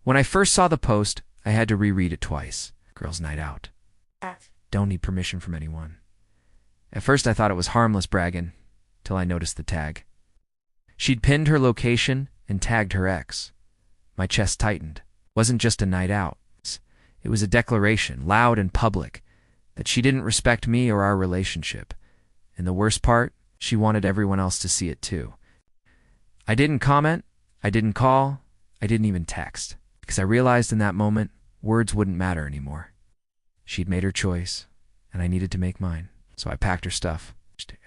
When I first saw the post, I had to reread it twice. Girls' night out. Don't need permission from anyone. At first I thought it was harmless bragging, till I noticed the tag. She'd pinned her location and tagged her ex. My chest tightened. It wasn't just a night out. It was a declaration, loud and public, that she didn't respect me or our relationship. And the worst part, she wanted everyone else to see it too. I didn't comment, I didn't call, I didn't even text, because I realized in that moment, words wouldn't matter anymore. She'd made her choice, and I needed to make mine. So I packed her stuff.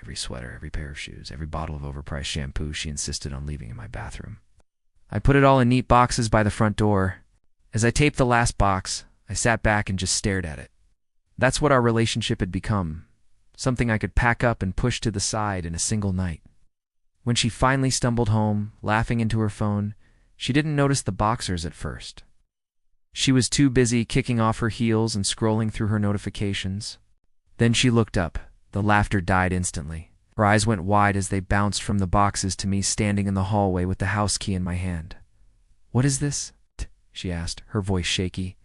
Every sweater, every pair of shoes, every bottle of overpriced shampoo she insisted on leaving in my bathroom. I put it all in neat boxes by the front door. As I taped the last box, I sat back and just stared at it. That's what our relationship had become, something I could pack up and push to the side in a single night. When she finally stumbled home, laughing into her phone, she didn't notice the boxers at first. She was too busy kicking off her heels and scrolling through her notifications. Then she looked up. The laughter died instantly. Her eyes went wide as they bounced from the boxes to me standing in the hallway with the house key in my hand. "What is this?" she asked, her voice shaky.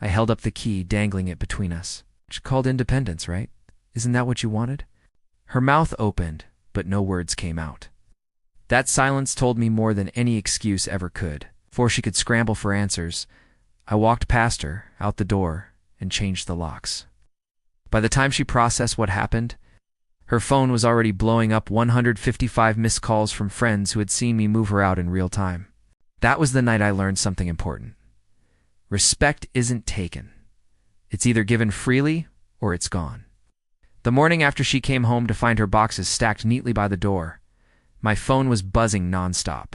I held up the key, dangling it between us. "It's called independence, right? Isn't that what you wanted?" Her mouth opened, but no words came out. That silence told me more than any excuse ever could. Before she could scramble for answers, I walked past her, out the door, and changed the locks. By the time she processed what happened, her phone was already blowing up 155 missed calls from friends who had seen me move her out in real time. That was the night I learned something important. Respect isn't taken. It's either given freely or it's gone. The morning after she came home to find her boxes stacked neatly by the door, my phone was buzzing nonstop.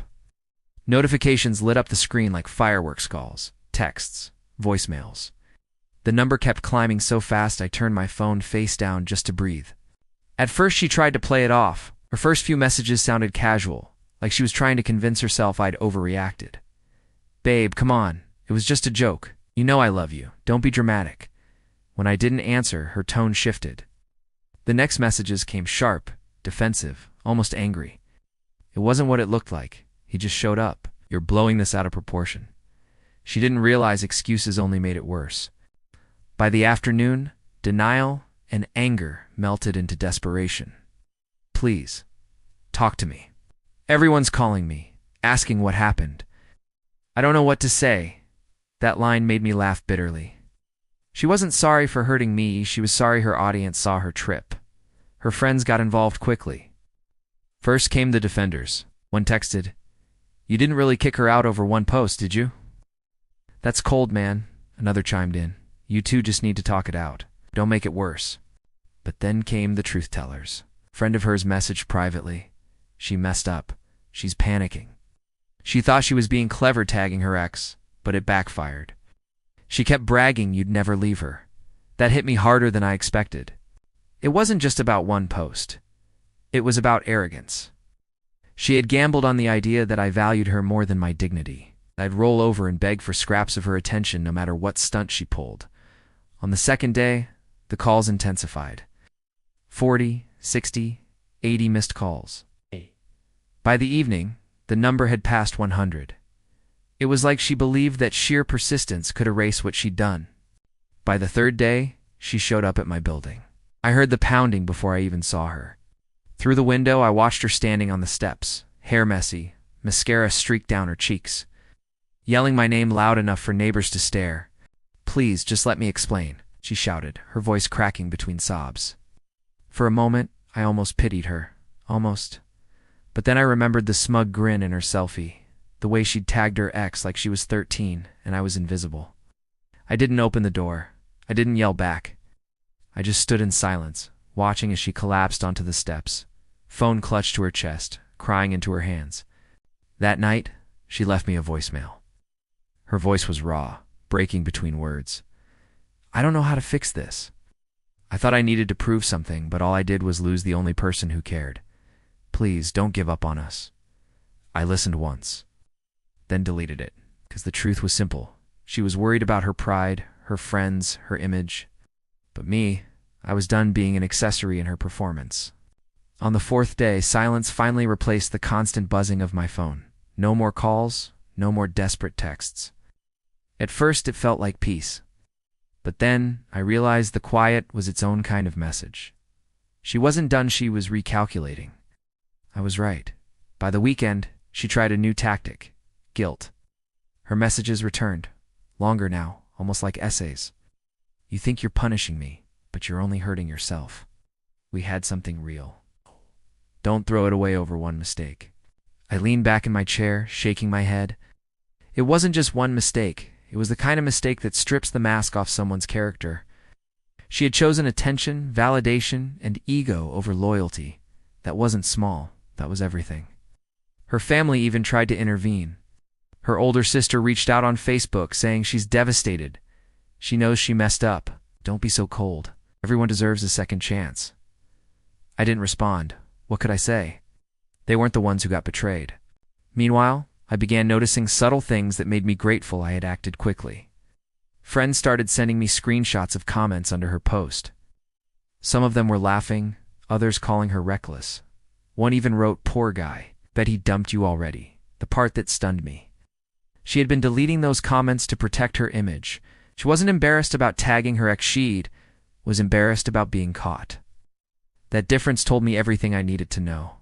Notifications lit up the screen like fireworks calls, texts, voicemails. The number kept climbing so fast I turned my phone face down just to breathe. At first she tried to play it off. Her first few messages sounded casual, like she was trying to convince herself I'd overreacted. "Babe, come on. It was just a joke. You know I love you. Don't be dramatic." When I didn't answer, her tone shifted. The next messages came sharp, defensive, almost angry. It wasn't what it looked like. He just showed up. "You're blowing this out of proportion." She didn't realize excuses only made it worse. By the afternoon, denial and anger melted into desperation. "Please, talk to me. Everyone's calling me, asking what happened. I don't know what to say." That line made me laugh bitterly. She wasn't sorry for hurting me, she was sorry her audience saw her trip. Her friends got involved quickly. First came the defenders. One texted, "You didn't really kick her out over one post, did you?" "That's cold, man," another chimed in. "You two just need to talk it out. Don't make it worse." But then came the truth tellers. A friend of hers messaged privately. "She messed up. She's panicking." She thought she was being clever tagging her ex, but it backfired. She kept bragging you'd never leave her. That hit me harder than I expected. It wasn't just about one post. It was about arrogance. She had gambled on the idea that I valued her more than my dignity. I'd roll over and beg for scraps of her attention no matter what stunt she pulled. On the second day, the calls intensified. 40, 60, 80 missed calls. By the evening, the number had passed 100. It was like she believed that sheer persistence could erase what she'd done. By the third day, she showed up at my building. I heard the pounding before I even saw her. Through the window, I watched her standing on the steps, hair messy, mascara streaked down her cheeks, yelling my name loud enough for neighbors to stare. "Please, just let me explain," she shouted, her voice cracking between sobs. For a moment, I almost pitied her. Almost. But then I remembered the smug grin in her selfie, the way she'd tagged her ex like she was 13 and I was invisible. I didn't open the door. I didn't yell back. I just stood in silence, watching as she collapsed onto the steps, phone clutched to her chest, crying into her hands. That night, she left me a voicemail. Her voice was raw, breaking between words. "I don't know how to fix this." I thought I needed to prove something, but all I did was lose the only person who cared. "Please, don't give up on us." I listened once, then deleted it, because the truth was simple. She was worried about her pride, her friends, her image. But me, I was done being an accessory in her performance. On the fourth day, silence finally replaced the constant buzzing of my phone. No more calls, no more desperate texts. At first, it felt like peace. But then, I realized the quiet was its own kind of message. She wasn't done, she was recalculating. I was right. By the weekend, she tried a new tactic: guilt. Her messages returned, longer now, almost like essays. You think you're punishing me, but you're only hurting yourself. We had something real. Don't throw it away over one mistake. I leaned back in my chair, shaking my head. It wasn't just one mistake. It was the kind of mistake that strips the mask off someone's character. She had chosen attention, validation, and ego over loyalty. That wasn't small. That was everything. Her family even tried to intervene. Her older sister reached out on Facebook saying she's devastated. She knows she messed up. Don't be so cold. Everyone deserves a second chance. I didn't respond. What could I say? They weren't the ones who got betrayed. Meanwhile, I began noticing subtle things that made me grateful I had acted quickly. Friends started sending me screenshots of comments under her post. Some of them were laughing, others calling her reckless. One even wrote, "Poor guy, bet he dumped you already." The part that stunned me. She had been deleting those comments to protect her image. She wasn't embarrassed about tagging her ex, she was embarrassed about being caught. That difference told me everything I needed to know.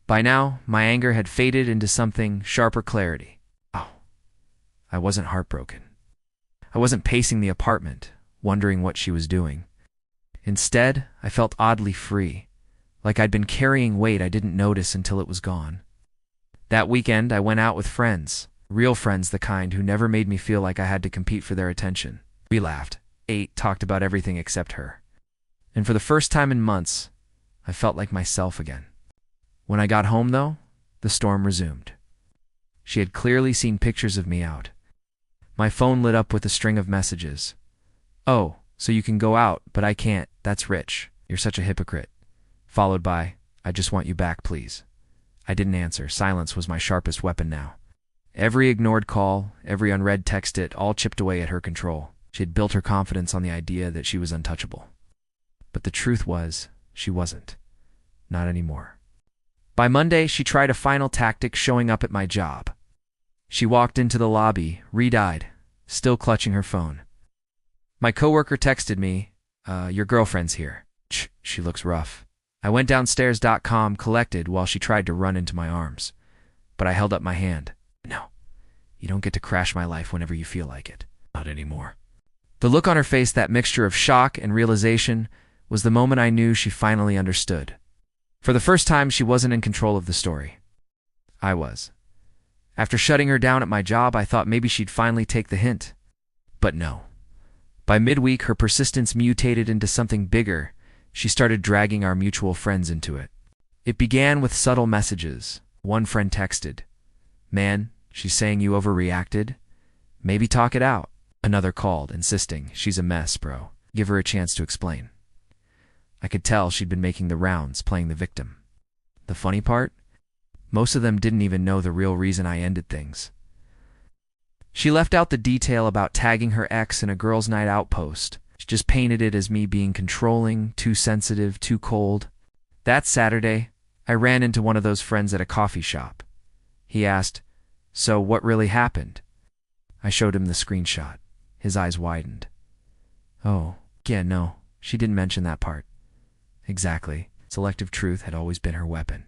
By now, my anger had faded into something sharper clarity. Oh, I wasn't heartbroken. I wasn't pacing the apartment, wondering what she was doing. Instead, I felt oddly free, like I'd been carrying weight I didn't notice until it was gone. That weekend, I went out with friends, real friends, the kind who never made me feel like I had to compete for their attention. We laughed, ate, talked about everything except her. And for the first time in months, I felt like myself again. When I got home, though, the storm resumed. She had clearly seen pictures of me out. My phone lit up with a string of messages. "Oh, so you can go out, but I can't. That's rich. You're such a hypocrite." Followed by, "I just want you back, please." I didn't answer. Silence was my sharpest weapon now. Every ignored call, every unread text, it all chipped away at her control. She had built her confidence on the idea that she was untouchable. But the truth was, she wasn't. Not anymore. By Monday, she tried a final tactic, showing up at my job. She walked into the lobby, red-eyed, still clutching her phone. My coworker texted me, "Your girlfriend's here. She looks rough." I went downstairs.com, collected, while she tried to run into my arms. But I held up my hand. "No, you don't get to crash my life whenever you feel like it. Not anymore." The look on her face, that mixture of shock and realization, was the moment I knew she finally understood. For the first time, she wasn't in control of the story. I was. After shutting her down at my job, I thought maybe she'd finally take the hint. But no. By midweek, her persistence mutated into something bigger. She started dragging our mutual friends into it. It began with subtle messages. One friend texted, "Man, she's saying you overreacted. Maybe talk it out." Another called, insisting, "She's a mess, bro. Give her a chance to explain." I could tell she'd been making the rounds, playing the victim. The funny part? Most of them didn't even know the real reason I ended things. She left out the detail about tagging her ex in a girls' night out post. She just painted it as me being controlling, too sensitive, too cold. That Saturday, I ran into one of those friends at a coffee shop. He asked, "So what really happened?" I showed him the screenshot. His eyes widened. "Oh, yeah, no, she didn't mention that part." Exactly. Selective truth had always been her weapon.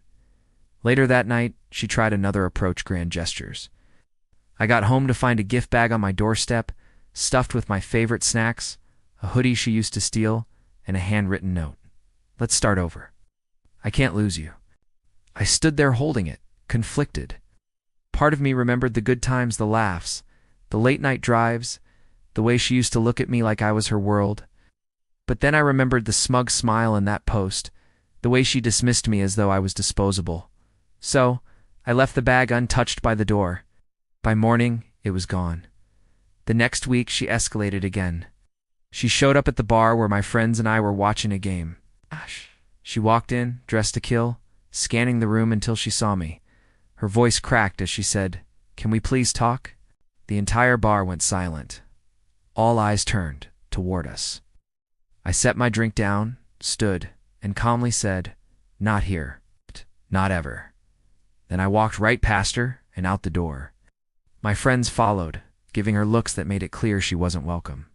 Later that night, she tried another approach, grand gestures. I got home to find a gift bag on my doorstep, stuffed with my favorite snacks, a hoodie she used to steal, and a handwritten note. "Let's start over. I can't lose you." I stood there holding it, conflicted. Part of me remembered the good times, the laughs, the late-night drives, the way she used to look at me like I was her world. But then I remembered the smug smile in that post, the way she dismissed me as though I was disposable. So, I left the bag untouched by the door. By morning, it was gone. The next week, she escalated again. She showed up at the bar where my friends and I were watching a game. She walked in, dressed to kill, scanning the room until she saw me. Her voice cracked as she said, "Can we please talk?" The entire bar went silent. All eyes turned toward us. I set my drink down, stood, and calmly said, "Not here. Not ever." Then I walked right past her and out the door. My friends followed, giving her looks that made it clear she wasn't welcome.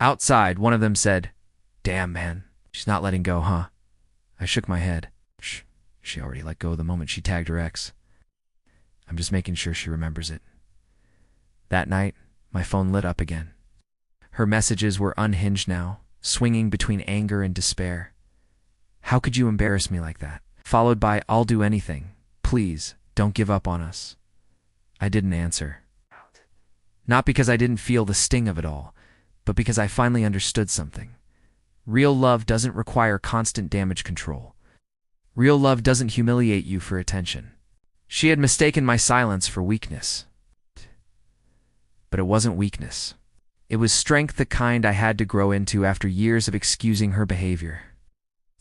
Outside, one of them said, "Damn, man, she's not letting go, huh?" I shook my head. Shh, she already let go the moment she tagged her ex. I'm just making sure she remembers it. That night, my phone lit up again. Her messages were unhinged now, swinging between anger and despair. "How could you embarrass me like that?" Followed by, "I'll do anything. Please, don't give up on us." I didn't answer. Not because I didn't feel the sting of it all, but because I finally understood something. Real love doesn't require constant damage control. Real love doesn't humiliate you for attention. She had mistaken my silence for weakness. But it wasn't weakness. It was strength, the kind I had to grow into after years of excusing her behavior.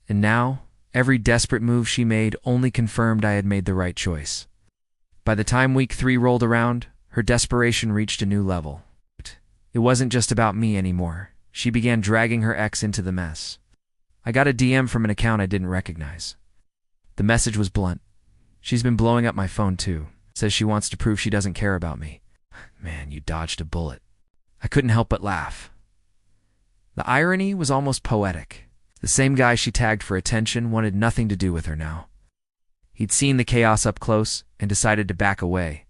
And now, every desperate move she made only confirmed I had made the right choice. By the time week 3 rolled around, her desperation reached a new level. It wasn't just about me anymore. She began dragging her ex into the mess. I got a DM from an account I didn't recognize. The message was blunt. "She's been blowing up my phone too. Says she wants to prove she doesn't care about me." Man, you dodged a bullet. I couldn't help but laugh. The irony was almost poetic. The same guy she tagged for attention wanted nothing to do with her now. He'd seen the chaos up close and decided to back away,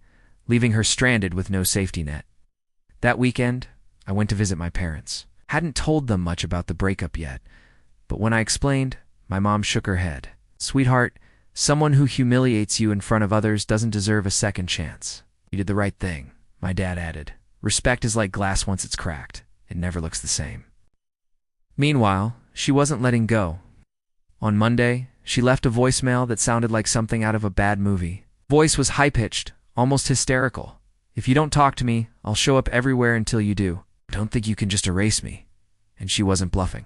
leaving her stranded with no safety net. That weekend, I went to visit my parents. Hadn't told them much about the breakup yet, but when I explained, my mom shook her head. "Sweetheart, someone who humiliates you in front of others doesn't deserve a second chance. You did the right thing," my dad added. "Respect is like glass once it's cracked. It never looks the same." Meanwhile, she wasn't letting go. On Monday, she left a voicemail that sounded like something out of a bad movie. Voice was high-pitched, almost hysterical. "If you don't talk to me, I'll show up everywhere until you do. Don't think you can just erase me." And she wasn't bluffing.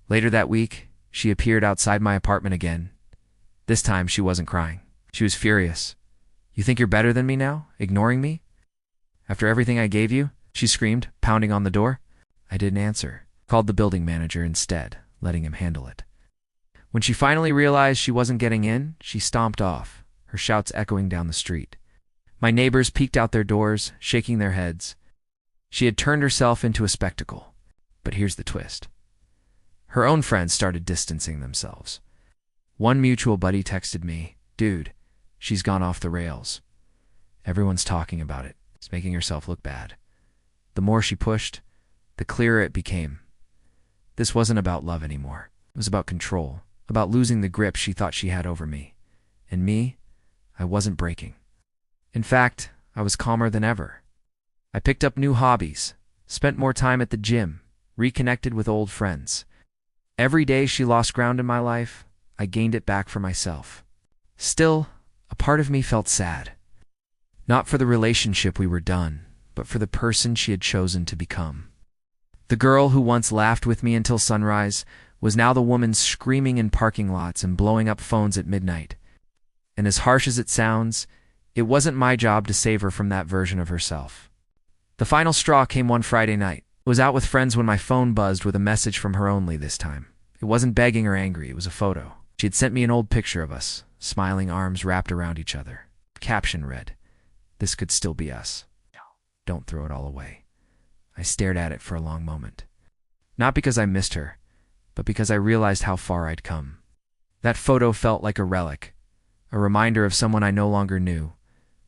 Later that week, she appeared outside my apartment again. This time, she wasn't crying. She was furious. "You think you're better than me now, ignoring me? After everything I gave you?" she screamed, pounding on the door. I didn't answer. Called the building manager instead, letting him handle it. When she finally realized she wasn't getting in, she stomped off, her shouts echoing down the street. My neighbors peeked out their doors, shaking their heads. She had turned herself into a spectacle. But here's the twist. Her own friends started distancing themselves. One mutual buddy texted me, "Dude, she's gone off the rails. Everyone's talking about it. It's making herself look bad." The more she pushed, the clearer it became. This wasn't about love anymore. It was about control, about losing the grip she thought she had over me. And me, I wasn't breaking. In fact, I was calmer than ever. I picked up new hobbies, spent more time at the gym, reconnected with old friends. Every day she lost ground in my life, I gained it back for myself. Still, a part of me felt sad. Not for the relationship we were done, but for the person she had chosen to become. The girl who once laughed with me until sunrise was now the woman screaming in parking lots and blowing up phones at midnight. And as harsh as it sounds, it wasn't my job to save her from that version of herself. The final straw came one Friday night. I was out with friends when my phone buzzed with a message from her only this time. It wasn't begging or angry, it was a photo. She had sent me an old picture of us, smiling arms wrapped around each other. Caption read, "This could still be us. Don't throw it all away." I stared at it for a long moment. Not because I missed her, but because I realized how far I'd come. That photo felt like a relic, a reminder of someone I no longer knew,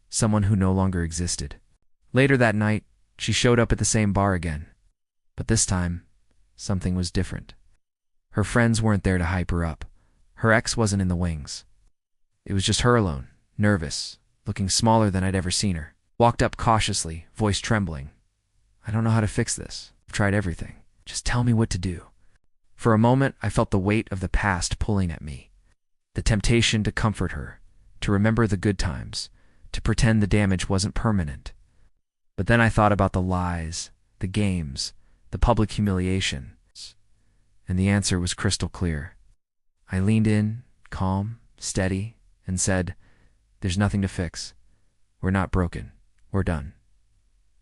someone who no longer existed. Later that night, she showed up at the same bar again. But this time, something was different. Her friends weren't there to hype her up. Her ex wasn't in the wings. It was just her alone, nervous, looking smaller than I'd ever seen her. Walked up cautiously, voice trembling. "I don't know how to fix this. I've tried everything. Just tell me what to do." For a moment, I felt the weight of the past pulling at me. The temptation to comfort her, to remember the good times, to pretend the damage wasn't permanent. But then I thought about the lies, the games, the public humiliation, and the answer was crystal clear. I leaned in, calm, steady, and said, "There's nothing to fix. We're not broken. We're done."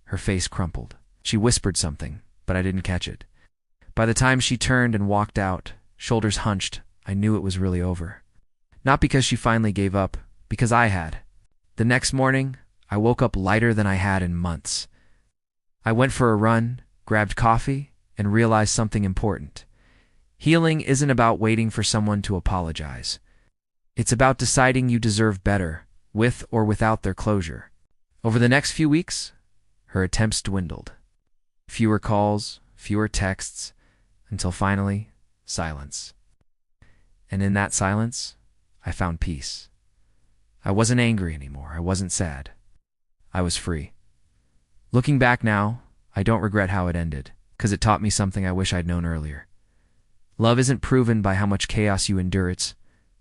Her face crumpled. She whispered something, but I didn't catch it. By the time she turned and walked out, shoulders hunched, I knew it was really over. Not because she finally gave up, because I had. The next morning, I woke up lighter than I had in months. I went for a run, grabbed coffee, and realized something important. Healing isn't about waiting for someone to apologize. It's about deciding you deserve better, with or without their closure. Over the next few weeks, her attempts dwindled. Fewer calls, fewer texts, until finally, silence. And in that silence, I found peace. I wasn't angry anymore. I wasn't sad. I was free. Looking back now, I don't regret how it ended, because it taught me something I wish I'd known earlier. Love isn't proven by how much chaos you endure, it's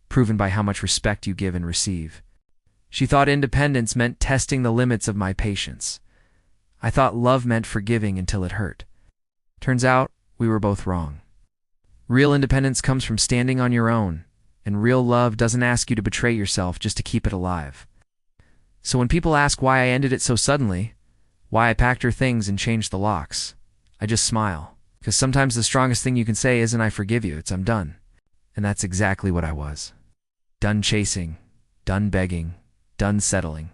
proven by how much respect you give and receive. She thought independence meant testing the limits of my patience. I thought love meant forgiving until it hurt. Turns out, we were both wrong. Real independence comes from standing on your own, and real love doesn't ask you to betray yourself just to keep it alive. So when people ask why I ended it so suddenly, why I packed her things and changed the locks, I just smile. Because sometimes the strongest thing you can say isn't "I forgive you," it's "I'm done." And that's exactly what I was. Done chasing, done begging, done settling.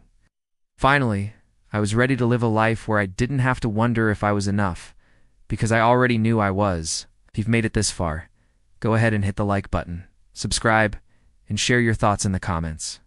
Finally, I was ready to live a life where I didn't have to wonder if I was enough, because I already knew I was. If you've made it this far, go ahead and hit the like button, subscribe, and share your thoughts in the comments.